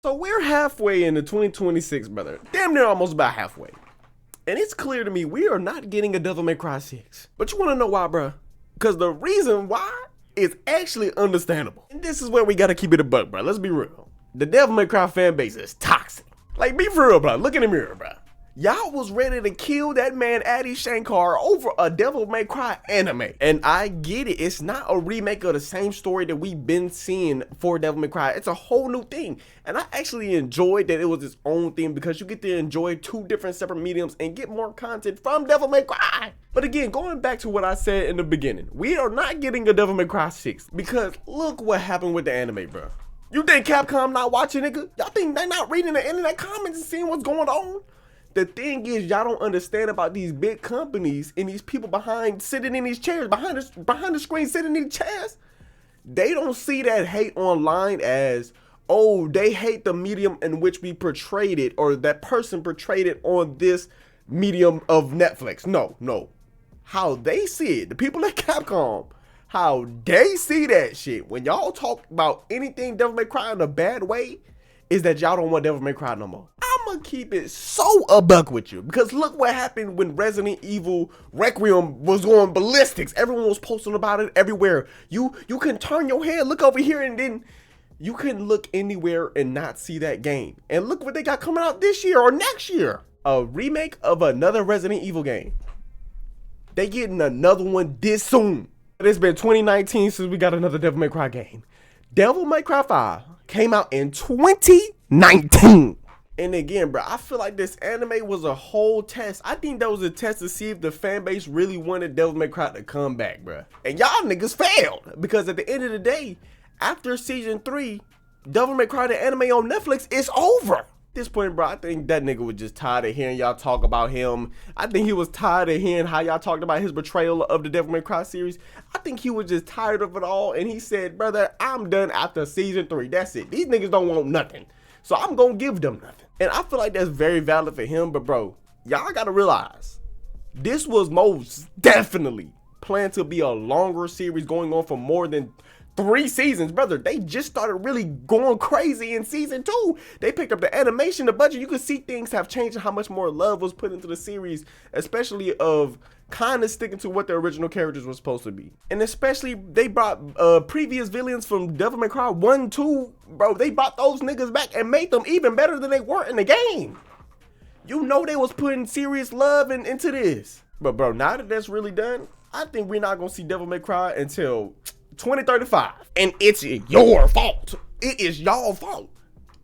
So we're halfway into 2026, brother. Damn near almost about halfway. And it's clear to me we are not getting a Devil May Cry 6. But you want to know why, bro? Because the reason why is actually understandable. And this is where we got to keep it a buck, bro. Let's be real. The Devil May Cry fan base is toxic. Like, be for real, bro. Look in the mirror, bro. Y'all was ready to kill that man Adi Shankar over a Devil May Cry anime. And I get it. It's not a remake of the same story that we've been seeing for Devil May Cry. It's a whole new thing. And I actually enjoyed that it was its own thing because you get to enjoy two different separate mediums and get more content from Devil May Cry. But again, going back to what I said in the beginning, we are not getting a Devil May Cry 6 because look what happened with the anime, bro. You think Capcom not watching, nigga? Y'all think they not reading the internet comments and seeing what's going on? The thing is, y'all don't understand about these big companies and these people behind sitting in these chairs, behind the screen sitting in these chairs. They don't see that hate online as, oh, they hate the medium in which we portrayed it or that person portrayed it on this medium of Netflix. No. How they see it, the people at Capcom, how they see that shit. When y'all talk about anything Devil May Cry in a bad way, is that y'all don't want Devil May Cry no more. I'ma keep it so a buck with you because look what happened when Resident Evil Requiem was going ballistics. Everyone was posting about it everywhere. You can turn your head, look over here, and then you couldn't look anywhere and not see that game. And look what they got coming out this year or next year. A remake of another Resident Evil game. They getting another one this soon. It's been 2019 since we got another Devil May Cry game. Devil May Cry 5 came out in 2019. And again, bro, I feel like this anime was a whole test. I think that was a test to see if the fan base really wanted Devil May Cry to come back, bro. And y'all niggas failed. Because at the end of the day, after season 3, Devil May Cry the anime on Netflix is over. At this point, bro, I think that nigga was just tired of hearing y'all talk about him. I think he was tired of hearing how y'all talked about his betrayal of the Devil May Cry series. I think he was just tired of it all, and he said, brother, I'm done after season 3. That's it. These niggas don't want nothing. So I'm gonna give them nothing. And I feel like that's very valid for him, but bro, y'all gotta realize, this was most definitely planned to be a longer series going on for more than 3 seasons, brother. They just started really going crazy in season 2. They picked up the animation, the budget. You could see things have changed and how much more love was put into the series, especially of kind of sticking to what the original characters were supposed to be. And especially they brought previous villains from Devil May Cry 1, 2, bro. They brought those niggas back and made them even better than they were in the game. You know they was putting serious love into this. But bro, now that that's really done, I think we're not gonna see Devil May Cry until 2035, and it's your fault. It is y'all fault.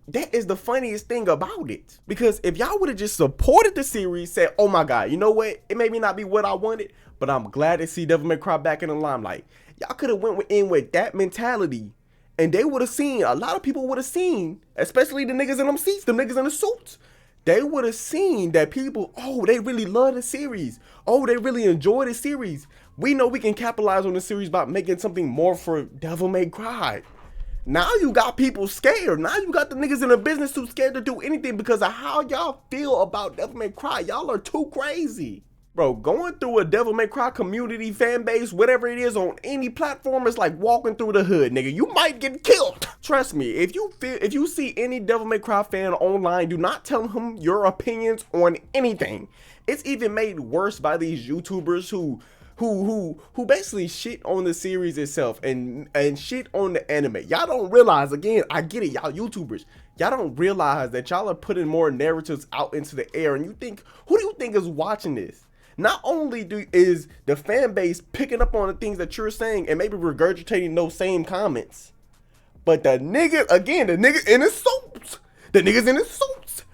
That is the funniest thing about it, because if y'all would have just supported the series, said, oh my god, you know what, it may not be what I wanted, but I'm glad to see Devil May Cry back in the limelight. Y'all could have went in with that mentality, and they would have seen, a lot of people would have seen, especially the niggas in them seats, the niggas in the suits, they would have seen that people, oh, they really love the series. Oh, they really enjoy the series. We know we can capitalize on the series by making something more for Devil May Cry. Now you got people scared. Now you got the niggas in the business too scared to do anything because of how y'all feel about Devil May Cry. Y'all are too crazy. Bro, going through a Devil May Cry community, fan base, whatever it is on any platform, is like walking through the hood, nigga. You might get killed. Trust me, if you see any Devil May Cry fan online, do not tell him your opinions on anything. It's even made worse by these YouTubers who basically shit on the series itself and shit on the anime. Y'all don't realize, again, I get it, y'all YouTubers, y'all don't realize that y'all are putting more narratives out into the air, and you think, who do you think is watching this? Not only is the fan base picking up on the things that you're saying and maybe regurgitating those same comments, but the niggas in the suits,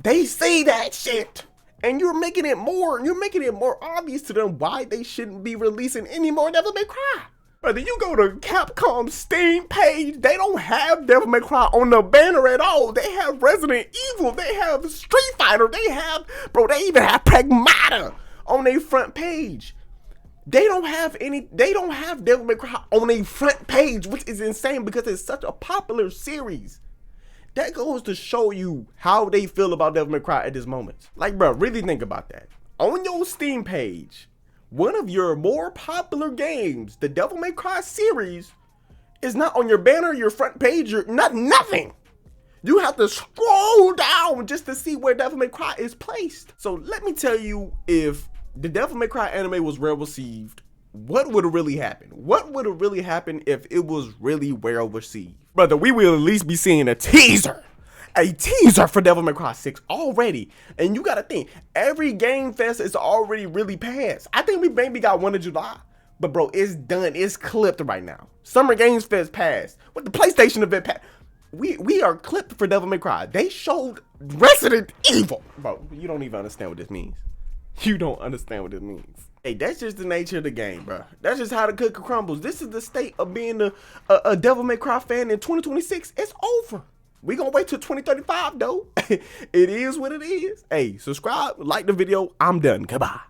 they see that shit. And you're making it more obvious to them why they shouldn't be releasing any more Devil May Cry. Whether you go to Capcom's Steam page, they don't have Devil May Cry on the banner at all. They have Resident Evil, they have Street Fighter, they even have Pragmata on their front page. They don't have Devil May Cry on their front page, which is insane because it's such a popular series. That goes to show you how they feel about Devil May Cry at this moment. Like, bro, really think about that. On your Steam page, one of your more popular games, the Devil May Cry series, is not on your banner, your front page, or nothing. You have to scroll down just to see where Devil May Cry is placed. So let me tell you, if the Devil May Cry anime was well received, what would have really happened? What would have really happened if it was really well received? Brother, we will at least be seeing a teaser for Devil May Cry 6 already. And you gotta think, every Game Fest is already really passed. I think we maybe got one in July. But bro, it's done. It's clipped right now. Summer Games Fest passed. What the PlayStation event passed. We are clipped for Devil May Cry. They showed Resident Evil. Bro, you don't even understand what this means. You don't understand what this means. Hey, that's just the nature of the game, bro. That's just how the cookie crumbles. This is the state of being a Devil May Cry fan in 2026. It's over. We gonna wait till 2035 though. It is what it is. Hey, subscribe, like the video. I'm done. Goodbye.